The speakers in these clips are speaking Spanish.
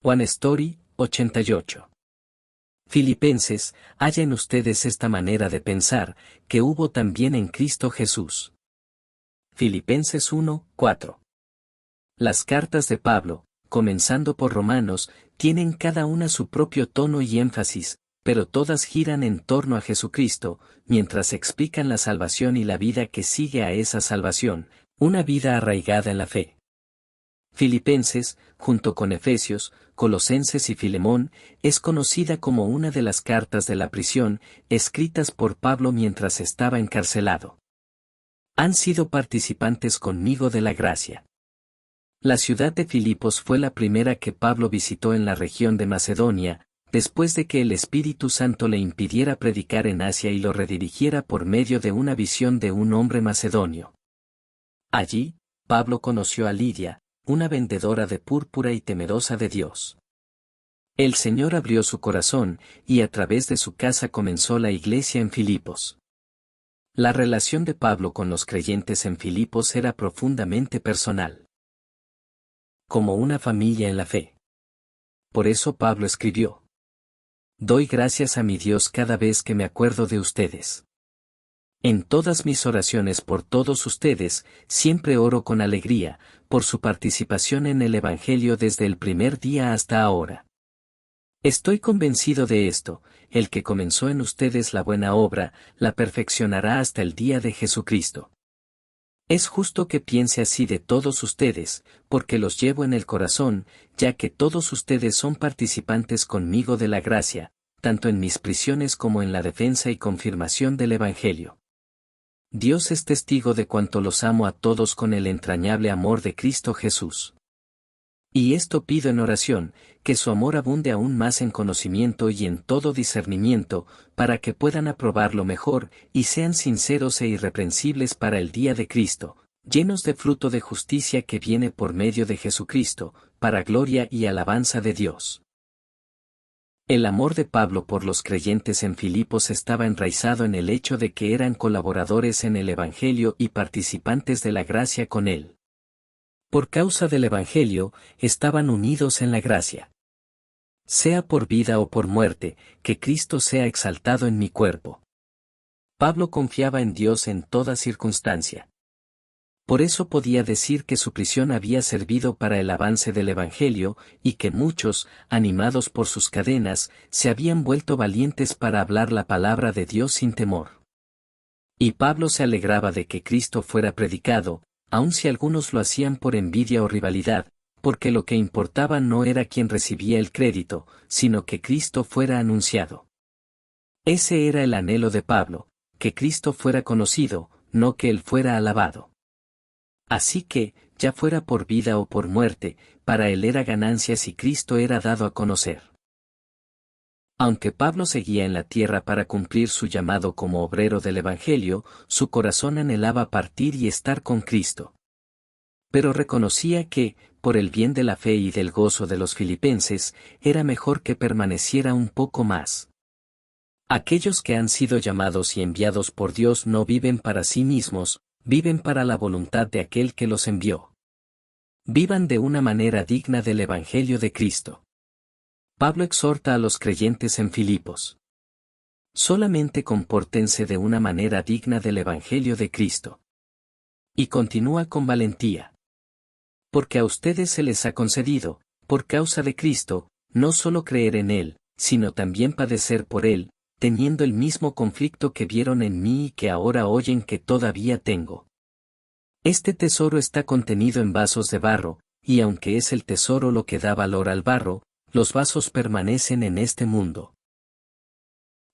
One Story, 88. Filipenses, haya en ustedes esta manera de pensar, que hubo también en Cristo Jesús. Filipenses 1, 4. Las cartas de Pablo, comenzando por Romanos, tienen cada una su propio tono y énfasis, pero todas giran en torno a Jesucristo, mientras explican la salvación y la vida que sigue a esa salvación, una vida arraigada en la fe. Filipenses, junto con Efesios, Colosenses y Filemón, es conocida como una de las cartas de la prisión, escritas por Pablo mientras estaba encarcelado. Han sido participantes conmigo de la gracia. La ciudad de Filipos fue la primera que Pablo visitó en la región de Macedonia, después de que el Espíritu Santo le impidiera predicar en Asia y lo redirigiera por medio de una visión de un hombre macedonio. Allí, Pablo conoció a Lidia, una vendedora de púrpura y temerosa de Dios. El Señor abrió su corazón, y a través de su casa comenzó la iglesia en Filipos. La relación de Pablo con los creyentes en Filipos era profundamente personal. Como una familia en la fe. Por eso Pablo escribió: Doy gracias a mi Dios cada vez que me acuerdo de ustedes. En todas mis oraciones por todos ustedes, siempre oro con alegría, por su participación en el Evangelio desde el primer día hasta ahora. Estoy convencido de esto: el que comenzó en ustedes la buena obra, la perfeccionará hasta el día de Jesucristo. Es justo que piense así de todos ustedes, porque los llevo en el corazón, ya que todos ustedes son participantes conmigo de la gracia, tanto en mis prisiones como en la defensa y confirmación del Evangelio. Dios es testigo de cuánto los amo a todos con el entrañable amor de Cristo Jesús. Y esto pido en oración, que su amor abunde aún más en conocimiento y en todo discernimiento, para que puedan aprobar lo mejor, y sean sinceros e irreprensibles para el día de Cristo, llenos de fruto de justicia que viene por medio de Jesucristo, para gloria y alabanza de Dios. El amor de Pablo por los creyentes en Filipos estaba enraizado en el hecho de que eran colaboradores en el Evangelio y participantes de la gracia con él. Por causa del Evangelio, estaban unidos en la gracia. Sea por vida o por muerte, que Cristo sea exaltado en mi cuerpo. Pablo confiaba en Dios en toda circunstancia. Por eso podía decir que su prisión había servido para el avance del Evangelio, y que muchos, animados por sus cadenas, se habían vuelto valientes para hablar la palabra de Dios sin temor. Y Pablo se alegraba de que Cristo fuera predicado, aun si algunos lo hacían por envidia o rivalidad, porque lo que importaba no era quien recibía el crédito, sino que Cristo fuera anunciado. Ese era el anhelo de Pablo, que Cristo fuera conocido, no que él fuera alabado. Así que, ya fuera por vida o por muerte, para él era ganancia si Cristo era dado a conocer. Aunque Pablo seguía en la tierra para cumplir su llamado como obrero del Evangelio, su corazón anhelaba partir y estar con Cristo. Pero reconocía que, por el bien de la fe y del gozo de los filipenses, era mejor que permaneciera un poco más. Aquellos que han sido llamados y enviados por Dios no viven para sí mismos, viven para la voluntad de aquel que los envió. Vivan de una manera digna del Evangelio de Cristo. Pablo exhorta a los creyentes en Filipos. Solamente compórtense de una manera digna del Evangelio de Cristo. Y continúa con valentía. Porque a ustedes se les ha concedido, por causa de Cristo, no solo creer en Él, sino también padecer por Él, teniendo el mismo conflicto que vieron en mí y que ahora oyen que todavía tengo. Este tesoro está contenido en vasos de barro, y aunque es el tesoro lo que da valor al barro, los vasos permanecen en este mundo.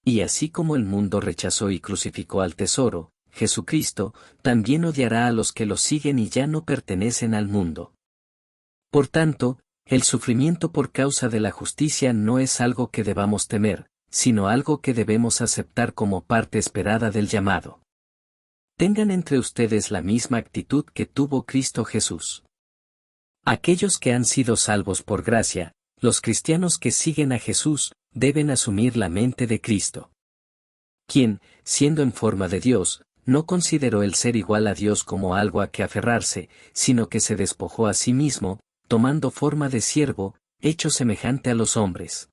Y así como el mundo rechazó y crucificó al tesoro, Jesucristo, también odiará a los que lo siguen y ya no pertenecen al mundo. Por tanto, el sufrimiento por causa de la justicia no es algo que debamos temer, sino algo que debemos aceptar como parte esperada del llamado. Tengan entre ustedes la misma actitud que tuvo Cristo Jesús. Aquellos que han sido salvos por gracia, los cristianos que siguen a Jesús, deben asumir la mente de Cristo. Quien, siendo en forma de Dios, no consideró el ser igual a Dios como algo a que aferrarse, sino que se despojó a sí mismo, tomando forma de siervo, hecho semejante a los hombres.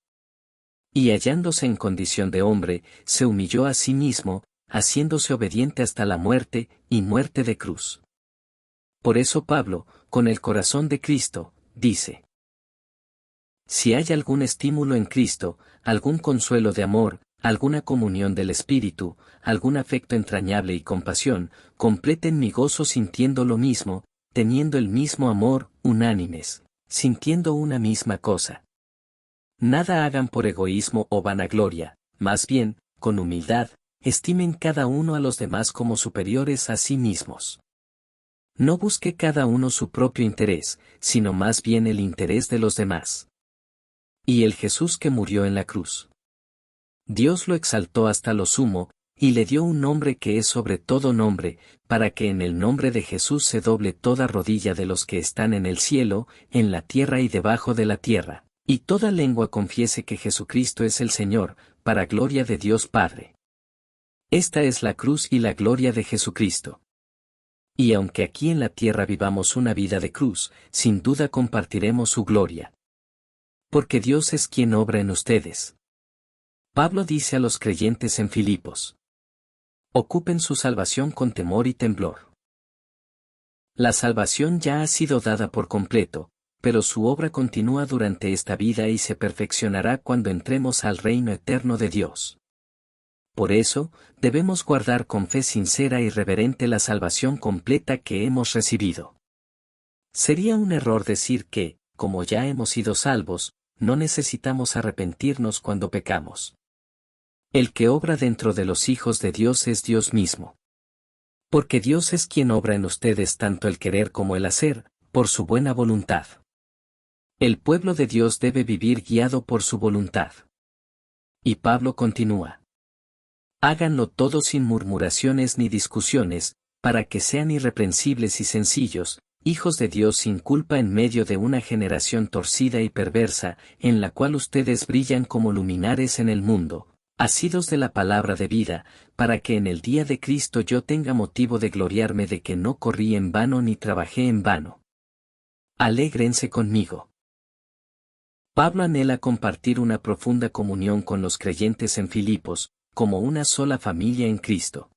Y hallándose en condición de hombre, se humilló a sí mismo, haciéndose obediente hasta la muerte, y muerte de cruz. Por eso Pablo, con el corazón de Cristo, dice: si hay algún estímulo en Cristo, algún consuelo de amor, alguna comunión del Espíritu, algún afecto entrañable y compasión, completen mi gozo sintiendo lo mismo, teniendo el mismo amor, unánimes, sintiendo una misma cosa. Nada hagan por egoísmo o vanagloria, más bien, con humildad, estimen cada uno a los demás como superiores a sí mismos. No busque cada uno su propio interés, sino más bien el interés de los demás. Y el Jesús que murió en la cruz. Dios lo exaltó hasta lo sumo, y le dio un nombre que es sobre todo nombre, para que en el nombre de Jesús se doble toda rodilla de los que están en el cielo, en la tierra y debajo de la tierra, y toda lengua confiese que Jesucristo es el Señor, para gloria de Dios Padre. Esta es la cruz y la gloria de Jesucristo. Y aunque aquí en la tierra vivamos una vida de cruz, sin duda compartiremos su gloria. Porque Dios es quien obra en ustedes. Pablo dice a los creyentes en Filipos: ocupen su salvación con temor y temblor. La salvación ya ha sido dada por completo, pero su obra continúa durante esta vida y se perfeccionará cuando entremos al reino eterno de Dios. Por eso, debemos guardar con fe sincera y reverente la salvación completa que hemos recibido. Sería un error decir que, como ya hemos sido salvos, no necesitamos arrepentirnos cuando pecamos. El que obra dentro de los hijos de Dios es Dios mismo. Porque Dios es quien obra en ustedes tanto el querer como el hacer, por su buena voluntad. El pueblo de Dios debe vivir guiado por su voluntad. Y Pablo continúa: háganlo todo sin murmuraciones ni discusiones, para que sean irreprensibles y sencillos, hijos de Dios sin culpa en medio de una generación torcida y perversa, en la cual ustedes brillan como luminares en el mundo, asidos de la palabra de vida, para que en el día de Cristo yo tenga motivo de gloriarme de que no corrí en vano ni trabajé en vano. Alégrense conmigo. Pablo anhela compartir una profunda comunión con los creyentes en Filipos, como una sola familia en Cristo.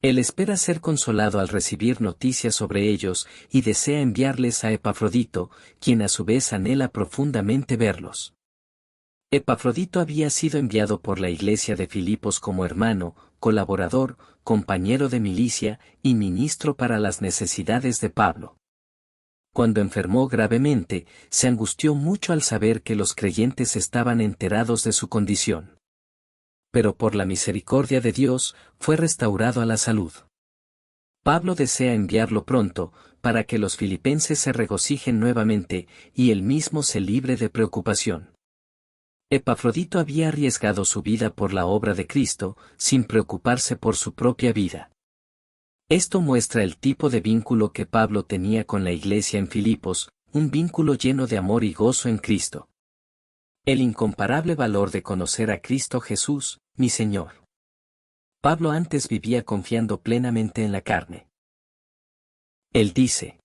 Él espera ser consolado al recibir noticias sobre ellos y desea enviarles a Epafrodito, quien a su vez anhela profundamente verlos. Epafrodito había sido enviado por la iglesia de Filipos como hermano, colaborador, compañero de milicia y ministro para las necesidades de Pablo. Cuando enfermó gravemente, se angustió mucho al saber que los creyentes estaban enterados de su condición. Pero por la misericordia de Dios, fue restaurado a la salud. Pablo desea enviarlo pronto, para que los filipenses se regocijen nuevamente, y él mismo se libre de preocupación. Epafrodito había arriesgado su vida por la obra de Cristo, sin preocuparse por su propia vida. Esto muestra el tipo de vínculo que Pablo tenía con la iglesia en Filipos, un vínculo lleno de amor y gozo en Cristo. El incomparable valor de conocer a Cristo Jesús, mi Señor. Pablo antes vivía confiando plenamente en la carne. Él dice: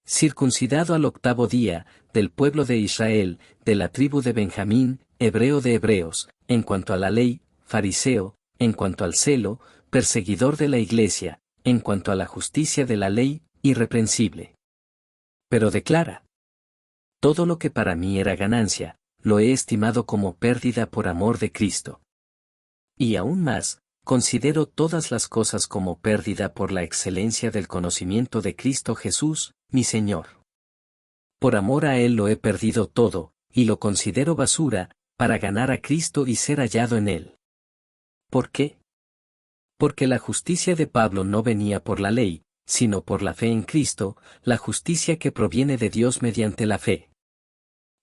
circuncidado al 8º día, del pueblo de Israel, de la tribu de Benjamín, hebreo de hebreos, en cuanto a la ley, fariseo, en cuanto al celo, perseguidor de la iglesia, en cuanto a la justicia de la ley, irreprensible. Pero declara: todo lo que para mí era ganancia, lo he estimado como pérdida por amor de Cristo. Y aún más, considero todas las cosas como pérdida por la excelencia del conocimiento de Cristo Jesús, mi Señor. Por amor a Él lo he perdido todo, y lo considero basura, para ganar a Cristo y ser hallado en Él. ¿Por qué? Porque la justicia de Pablo no venía por la ley, sino por la fe en Cristo, la justicia que proviene de Dios mediante la fe.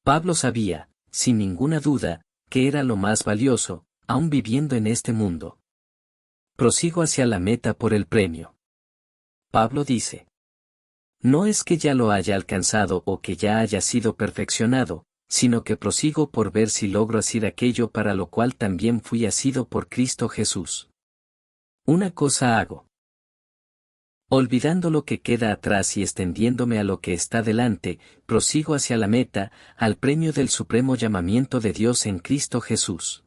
Pablo sabía, sin ninguna duda, que era lo más valioso, aun viviendo en este mundo. Prosigo hacia la meta por el premio. Pablo dice: no es que ya lo haya alcanzado o que ya haya sido perfeccionado, sino que prosigo por ver si logro hacer aquello para lo cual también fui asido por Cristo Jesús. Una cosa hago. Olvidando lo que queda atrás y extendiéndome a lo que está delante, prosigo hacia la meta, al premio del supremo llamamiento de Dios en Cristo Jesús.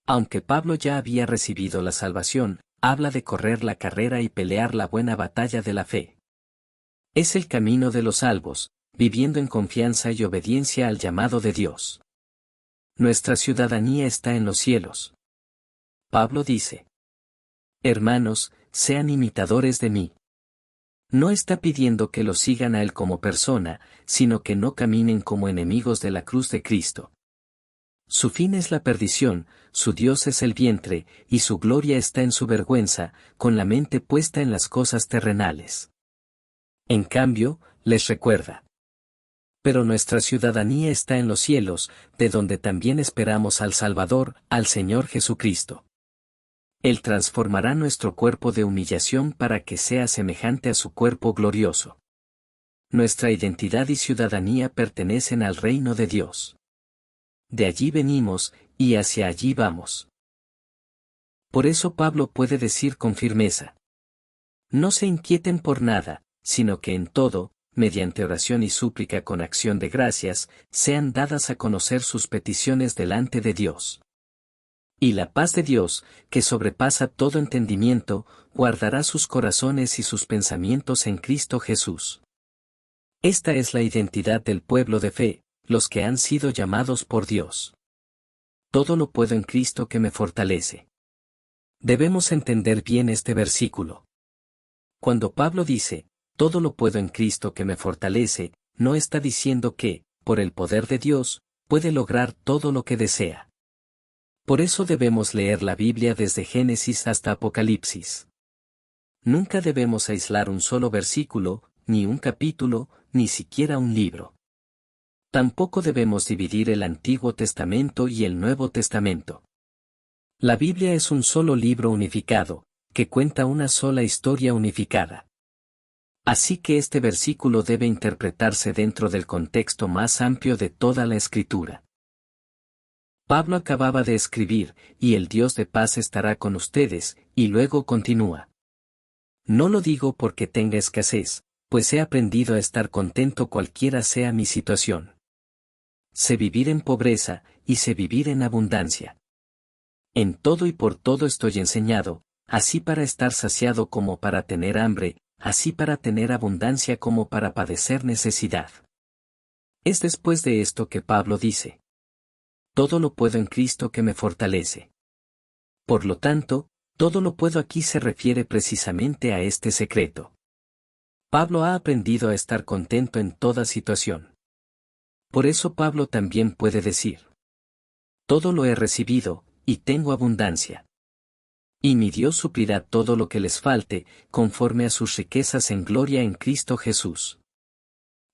Aunque Pablo ya había recibido la salvación, habla de correr la carrera y pelear la buena batalla de la fe. Es el camino de los salvos, viviendo en confianza y obediencia al llamado de Dios. Nuestra ciudadanía está en los cielos. Pablo dice: Hermanos, sean imitadores de mí. No está pidiendo que lo sigan a él como persona, sino que no caminen como enemigos de la cruz de Cristo. Su fin es la perdición, su Dios es el vientre, y su gloria está en su vergüenza, con la mente puesta en las cosas terrenales. En cambio, les recuerda: pero nuestra ciudadanía está en los cielos, de donde también esperamos al Salvador, al Señor Jesucristo. Él transformará nuestro cuerpo de humillación para que sea semejante a su cuerpo glorioso. Nuestra identidad y ciudadanía pertenecen al reino de Dios. De allí venimos, y hacia allí vamos. Por eso Pablo puede decir con firmeza: no se inquieten por nada, sino que en todo, mediante oración y súplica con acción de gracias, sean dadas a conocer sus peticiones delante de Dios. Y la paz de Dios, que sobrepasa todo entendimiento, guardará sus corazones y sus pensamientos en Cristo Jesús. Esta es la identidad del pueblo de fe, los que han sido llamados por Dios. Todo lo puedo en Cristo que me fortalece. Debemos entender bien este versículo. Cuando Pablo dice: todo lo puedo en Cristo que me fortalece, no está diciendo que, por el poder de Dios, puede lograr todo lo que desea. Por eso debemos leer la Biblia desde Génesis hasta Apocalipsis. Nunca debemos aislar un solo versículo, ni un capítulo, ni siquiera un libro. Tampoco debemos dividir el Antiguo Testamento y el Nuevo Testamento. La Biblia es un solo libro unificado, que cuenta una sola historia unificada. Así que este versículo debe interpretarse dentro del contexto más amplio de toda la Escritura. Pablo acababa de escribir: y el Dios de paz estará con ustedes, y luego continúa: no lo digo porque tenga escasez, pues he aprendido a estar contento cualquiera sea mi situación. Sé vivir en pobreza, y sé vivir en abundancia. En todo y por todo estoy enseñado, así para estar saciado como para tener hambre, así para tener abundancia como para padecer necesidad. Es después de esto que Pablo dice: todo lo puedo en Cristo que me fortalece. Por lo tanto, todo lo puedo aquí se refiere precisamente a este secreto. Pablo ha aprendido a estar contento en toda situación. Por eso Pablo también puede decir: todo lo he recibido, y tengo abundancia. Y mi Dios suplirá todo lo que les falte, conforme a sus riquezas en gloria en Cristo Jesús.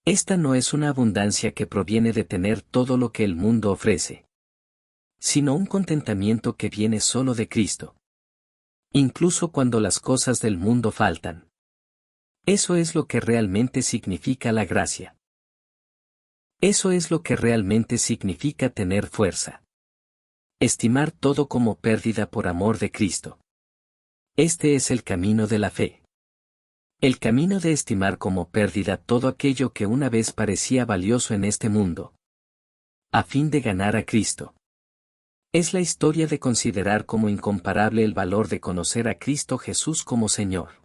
Esta no es una abundancia que proviene de tener todo lo que el mundo ofrece, sino un contentamiento que viene solo de Cristo. Incluso cuando las cosas del mundo faltan. Eso es lo que realmente significa la gracia. Eso es lo que realmente significa tener fuerza. Estimar todo como pérdida por amor de Cristo. Este es el camino de la fe. El camino de estimar como pérdida todo aquello que una vez parecía valioso en este mundo, a fin de ganar a Cristo. Es la historia de considerar como incomparable el valor de conocer a Cristo Jesús como Señor.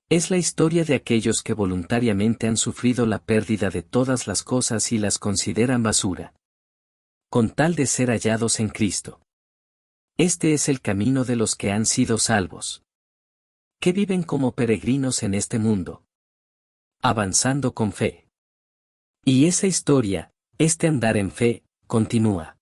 Es la historia de aquellos que voluntariamente han sufrido la pérdida de todas las cosas y las consideran basura, con tal de ser hallados en Cristo. Este es el camino de los que han sido salvos, que viven como peregrinos en este mundo, avanzando con fe. Y esa historia, este andar en fe, continúa.